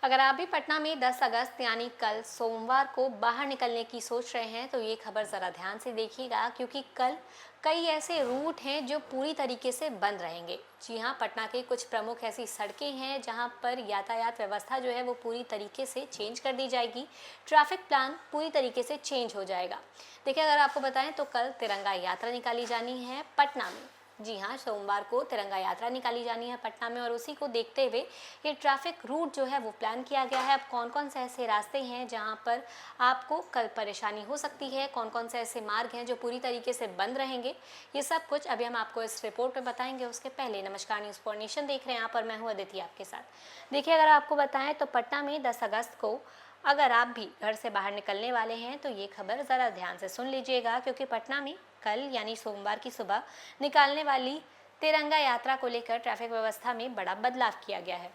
अगर आप भी पटना में 10 अगस्त यानी कल सोमवार को बाहर निकलने की सोच रहे हैं तो ये खबर ज़रा ध्यान से देखिएगा, क्योंकि कल कई ऐसे रूट हैं जो पूरी तरीके से बंद रहेंगे। जी हाँ, पटना के कुछ प्रमुख ऐसी सड़कें हैं जहां पर यातायात व्यवस्था जो है वो पूरी तरीके से चेंज कर दी जाएगी। ट्रैफिक प्लान पूरी तरीके से चेंज हो जाएगा। देखिए, अगर आपको बताएं तो कल तिरंगा यात्रा निकाली जानी है पटना में। जी हाँ, सोमवार को तिरंगा यात्रा निकाली जानी है पटना में, और उसी को देखते हुए ये ट्रैफिक रूट जो है वो प्लान किया गया है। अब कौन कौन से ऐसे रास्ते हैं जहां पर आपको कल परेशानी हो सकती है, कौन कौन से ऐसे मार्ग हैं जो पूरी तरीके से बंद रहेंगे, ये सब कुछ अभी हम आपको इस रिपोर्ट में बताएंगे। उसके पहले नमस्कार, न्यूज़ फॉर नेशन देख रहे हैं आप, और मैं हूँ अदिति आपके साथ। देखिए, अगर आपको बताएं तो पटना में 10 अगस्त को अगर आप भी घर से बाहर निकलने वाले हैं तो ये खबर ज़रा ध्यान से सुन लीजिएगा, क्योंकि पटना में कल यानी सोमवार की सुबह निकालने वाली तिरंगा यात्रा को लेकर ट्रैफिक व्यवस्था में बड़ा बदलाव किया गया है।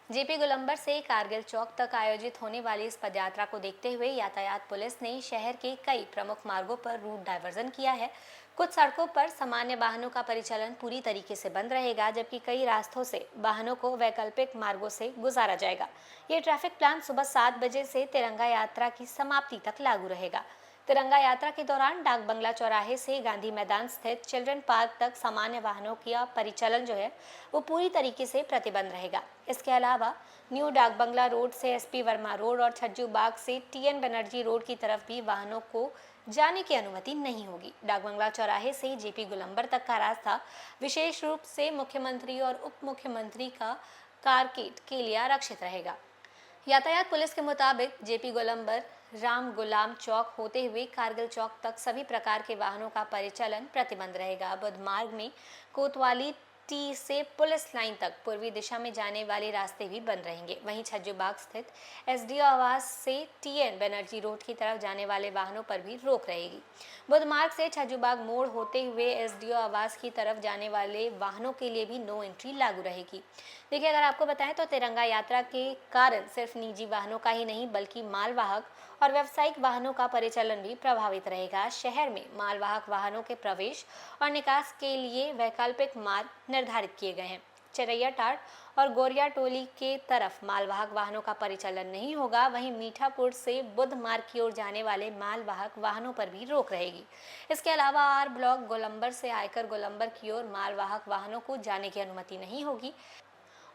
जेपी गोलंबर से कारगिल चौक तक आयोजित होने वाली इस पदयात्रा को देखते हुए यातायात पुलिस ने शहर के कई प्रमुख मार्गों पर रूट डायवर्जन किया है। कुछ सड़कों पर सामान्य वाहनों का परिचालन पूरी तरीके से बंद रहेगा, जबकि कई रास्तों से वाहनों को वैकल्पिक मार्गों से गुजारा जाएगा। ये ट्रैफिक प्लान सुबह 7 बजे से तिरंगा यात्रा की समाप्ति तक लागू रहेगा। तिरंगा यात्रा के दौरान डाक बंगला चौराहे से गांधी मैदान स्थित चिल्ड्रन पार्क तक सामान्य वाहनों का परिचालन जो है वो पूरी तरीके से प्रतिबंध रहेगा। इसके अलावा न्यू डाक बंगला रोड से एसपी वर्मा रोड और छज्जू बाग से टीएन बनर्जी रोड की तरफ भी वाहनों को जाने की अनुमति नहीं होगी। डाक बंगला चौराहे से जेपी गोलंबर तक का रास्ता विशेष रूप से मुख्यमंत्री और उप मुख्यमंत्री का कारकेड के लिए आरक्षित रहेगा। यातायात पुलिस के मुताबिक जेपी गोलंबर राम गुलाम चौक होते हुए कारगिल चौक तक सभी प्रकार के वाहनों का परिचालन प्रतिबंध रहेगा। बुध मार्ग में कोतवाली टी से पुलिस लाइन तक पूर्वी दिशा में जाने वाले रास्ते भी बंद रहेंगे। वहीं छज्जूबाग स्थित एसडीओ आवास से टीएन बनर्जी रोड की तरफ जाने वाले वाहनों पर भी रोक रहेगी। बुध मार्ग से छज्जूबाग मोड़ होते हुए एसडीओ आवास की तरफ जाने वाले वाहनों के लिए भी नो एंट्री लागू रहेगी। देखिए, अगर आपको बताएं तो तिरंगा यात्रा के कारण सिर्फ निजी वाहनों का ही नहीं बल्कि मालवाहक और व्यावसायिक वाहनों का परिचालन भी प्रभावित रहेगा। शहर में मालवाहक वाहनों के प्रवेश और निकास के लिए वैकल्पिक मार्ग निर्धारित किए गए हैं। चिरैया टाट और गोरिया टोली के तरफ मालवाहक वाहनों का परिचालन नहीं होगा। वहीं मीठापुर से बुध मार्ग की ओर जाने वाले मालवाहक वाहनों पर भी रोक रहेगी। इसके अलावा आर ब्लॉक गोलंबर से आयकर गोलंबर की ओर मालवाहक वाहनों को जाने की अनुमति नहीं होगी,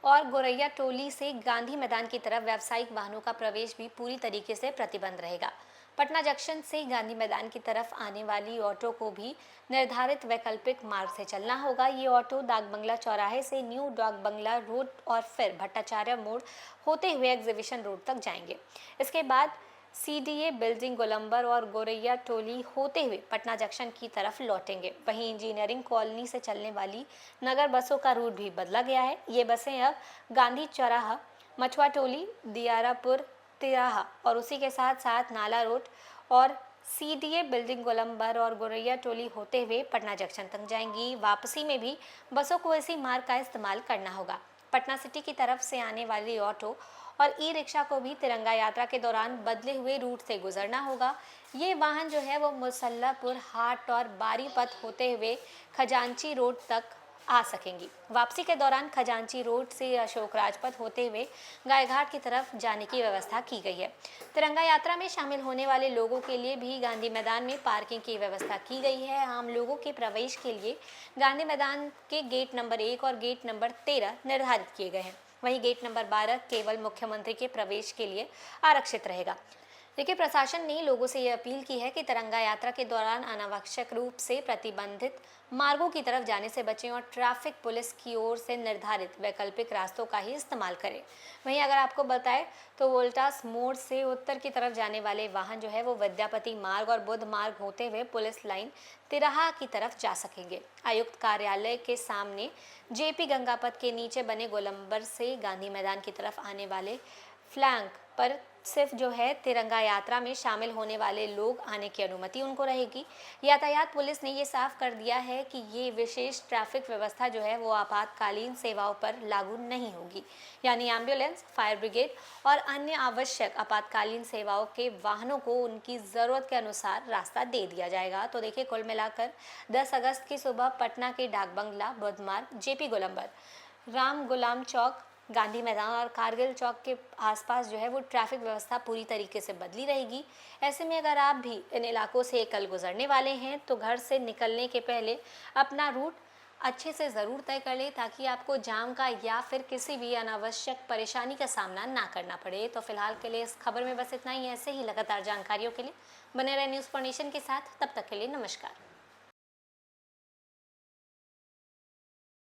और गोरैया टोली से गांधी मैदान की तरफ व्यावसायिक वाहनों का प्रवेश भी पूरी तरीके से प्रतिबंध रहेगा। पटना जंक्शन से गांधी मैदान की तरफ आने वाली ऑटो को भी निर्धारित वैकल्पिक मार्ग से चलना होगा। ये ऑटो डाक बंगला चौराहे से न्यू डाक बंगला रोड और फिर भट्टाचार्य मोड़ होते हुए एग्जीबिशन रोड तक जाएंगे। इसके बाद सीडीए बिल्डिंग गोलंबर और गोरैया टोली होते हुए पटना जंक्शन की तरफ लौटेंगे। वहीं इंजीनियरिंग कॉलोनी से चलने वाली नगर बसों का रूट भी बदला गया है। ये बसें अब गांधी चौराहा, मछुआ टोली, दियारापुर तिराहा और उसी के साथ साथ नाला रोड और सीडीए बिल्डिंग गोलंबर और गोरैया टोली होते हुए पटना जंक्शन तक जाएंगी। वापसी में भी बसों को इसी मार्ग का इस्तेमाल करना होगा। पटना सिटी की तरफ से आने वाली ऑटो और ई रिक्शा को भी तिरंगा यात्रा के दौरान बदले हुए रूट से गुजरना होगा। ये वाहन जो है वो मुसल्लापुर हाट और बारीपत होते हुए खजांची रोड तक आ सकेंगी। वापसी के दौरान खजांची रोड से अशोक राजपथ होते हुए गायघाट की तरफ जाने की व्यवस्था की गई है। तिरंगा यात्रा में शामिल होने वाले लोगों के लिए भी गांधी मैदान में पार्किंग की व्यवस्था की गई है। आम लोगों के प्रवेश के लिए गांधी मैदान के गेट नंबर 1 और गेट नंबर 13 निर्धारित किए गए हैं। वहीं गेट नंबर 12 केवल मुख्यमंत्री के प्रवेश के लिए आरक्षित रहेगा। देखिए, प्रशासन ने लोगों से ये अपील की है कि तिरंगा यात्रा के दौरान अनावश्यक रूप से प्रतिबंधित मार्गों की तरफ जाने से बचें और ट्रैफिक पुलिस की ओर से निर्धारित वैकल्पिक रास्तों का ही इस्तेमाल करें। वहीं अगर आपको बताएं तो वोल्टास मोड़ से उत्तर की तरफ जाने वाले वाहन जो है वो विद्यापति मार्ग और बुध मार्ग होते हुए पुलिस लाइन तिराहा की तरफ जा सकेंगे। आयुक्त कार्यालय के सामने जेपी गंगापथ के नीचे बने गोलंबर से गांधी मैदान की तरफ आने वाले फ्लैंक पर सिर्फ जो है तिरंगा यात्रा में शामिल होने वाले लोग आने की अनुमति उनको रहेगी। यातायात पुलिस ने ये साफ कर दिया है कि ये विशेष ट्रैफिक व्यवस्था जो है वो आपातकालीन सेवाओं पर लागू नहीं होगी, यानी एम्बुलेंस, फायर ब्रिगेड और अन्य आवश्यक आपातकालीन सेवाओं के वाहनों को उनकी ज़रूरत के अनुसार रास्ता दे दिया जाएगा। तो देखिए, कुल मिलाकर 10 अगस्त की सुबह पटना के डाक बंगला, बुध मार्ग, जेपी गोलंबर, राम गुलाम चौक, गांधी मैदान और कारगिल चौक के आसपास जो है वो ट्रैफिक व्यवस्था पूरी तरीके से बदली रहेगी। ऐसे में अगर आप भी इन इलाकों से कल गुजरने वाले हैं तो घर से निकलने के पहले अपना रूट अच्छे से ज़रूर तय कर लें, ताकि आपको जाम का या फिर किसी भी अनावश्यक परेशानी का सामना ना करना पड़े। तो फिलहाल के लिए इस खबर में बस इतना ही। ऐसे ही लगातार जानकारियों के लिए बने रहे न्यूज़ फॉर नेशन के साथ। तब तक के लिए नमस्कार।